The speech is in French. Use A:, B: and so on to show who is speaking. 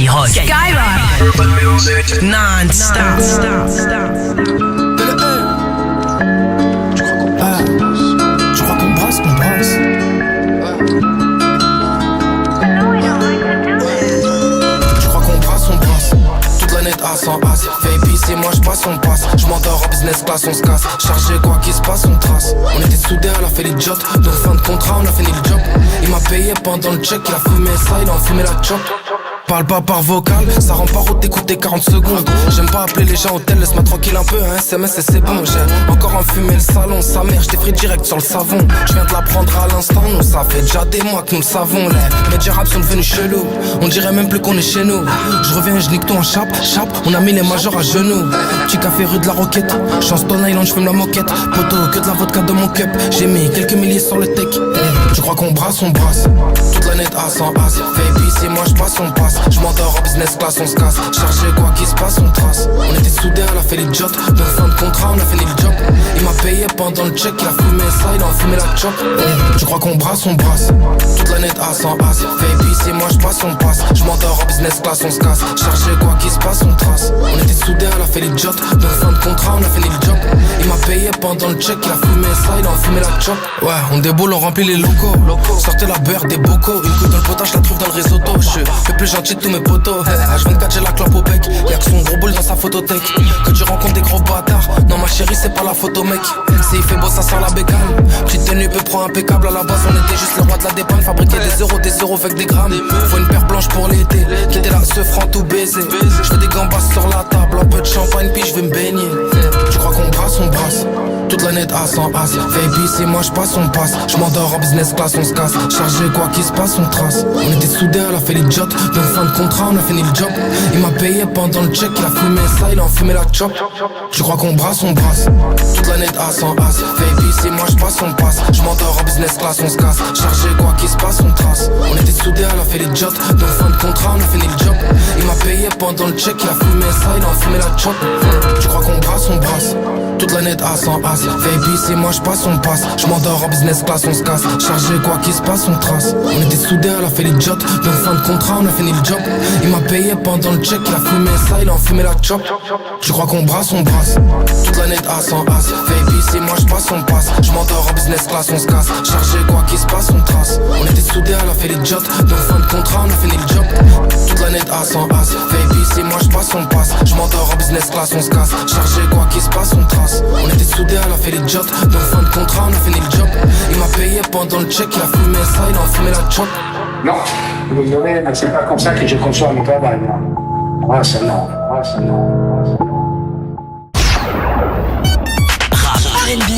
A: Skyrock. Non-stop.
B: Tu crois qu'on brasse, qu'on brasse. Tu crois qu'on brasse, on brasse. Toute la net A sans as. Fais épicé, moi j'passe, on passe. J'm'endors en business class, on se casse. Chargé, quoi qu'il se passe, on trace. On était soudés, elle a fait les jobs. Donc fin de contrat, on a fini le job. Il m'a payé pendant le check, il a fumé ça, il a enfumé la chop. Parle pas par vocal, ça rend pas route d'écouter 40 secondes. J'aime pas appeler les gens au tel, laisse-moi tranquille un peu, un SMS et c'est bon. J'ai encore enfumé le salon, sa mère, j't'ai pris direct sur le savon. J'viens de l'apprendre à l'instant, nous ça fait déjà des mois que nous le savons. Les médias rap sont devenus chelous, on dirait même plus qu'on est chez nous. Je reviens, je nique tout en chape, on a mis les majors à genoux. Petit café rue de la Roquette, chance Stone Island, j'fume la moquette. Poto, que de la vodka dans mon cup, j'ai mis quelques milliers sur le tech. Tu crois qu'on brasse, on brasse. Toute la net A sans as, fais épicé, moi j'passe, on passe. J'm'endors en business class, on se casse. Chargé, quoi qu'il se passe, on trace. On était soudés, elle a fait les jobs. Donc fin de contrat, on a fini le job. Il m'a payé pendant le check, il a fumé ça, il a enfumé la chop. Tu crois qu'on brasse, on brasse. Toute la net A sans as. Fais épicé, moi j'passe, on passe. J'm'endors en business class, on se casse. Chargé, quoi qu'il se passe, on trace. On était soudés, elle a fait les jobs. Donc fin de contrat, on a fini le job. Il m'a payé pendant le check, il a fumé ça, il a enfumé la chop. Ouais, on déboule, on remplit les locaux. Sortez la beurre des bocaux. Une couille dans le potage, je la trouve dans le risotto. Je suis le plus gentil de tous mes potos. H24 j'ai la clope au bec. Y'a que son gros boule dans sa photothèque. Que tu rencontres des gros bâtards. Non ma chérie c'est pas la photo mec. Si il fait beau ça sent la bécane. Petite tenue peu pro impeccable. À la base on était juste le roi de la dépanne. Fabriquer des euros avec des grammes. Faut une paire blanche pour l'été. Qui était là se franc tout baiser. Je fais des gambas sur la table. Un peu de champagne puis je vais me baigner. Tu crois qu'on brasse, on brasse. Toute la net A sans as. Fais épicé, moi j'passe, on passe. J'm'endors en business class, on se casse. Chargé, quoi qu'il se passe, on trace. On était soudés, elle a fait les jobs. Donc fin de contrat, on a fini le job. Il m'a payé pendant le check, il a fumé ça, il a enfumé la chop. Tu crois qu'on brasse, on brasse. Toute la net A sans as. Fais épicé, moi j'passe, on passe. J'm'endors en business class, on se casse. Chargé, quoi qu'il se passe, on trace. On était soudés, elle a fait les jobs. Donc fin de contrat, on a fini le job. Il m'a payé pendant le check, il a fumé ça, il a enfumé la chop. Tu crois qu'on brasse, on brasse. Toute la net A sans as. Fais épicé, moi j'passe, on passe. J'm'endors en business class, on se casse. Chargé, quoi qu'il se passe, on trace. On était soudés, elle a fait les jobs. Donc fin de contrat, on a fini le job. Il m'a payé pendant le check, il a fumé ça, il a enfumé la chop. Tu crois qu'on brasse, on brasse. Toute la net A sans as. Fais épicé, moi j'passe, on passe. J'm'endors en business class, on se casse. Chargé, quoi qu'il se passe, on trace. On était soudés, elle a fait les jobs. Donc fin de contrat, on a fini le job. Toute la net A sans as. Fais épicé, moi j'passe, on passe. J'm'endors en business class, on se casse. Chargé, quoi qu'il se passe, on trace. On était soudés, elle a fait les jobs. Donc fin de contrat, on a fini le job. Il m'a payé pendant le check, il a fumé ça, il a enfumé la chop.
C: Non, vous savez, c'est pas comme ça que je conçois mon travail. Ah, c'est non.
A: Rap, R&B,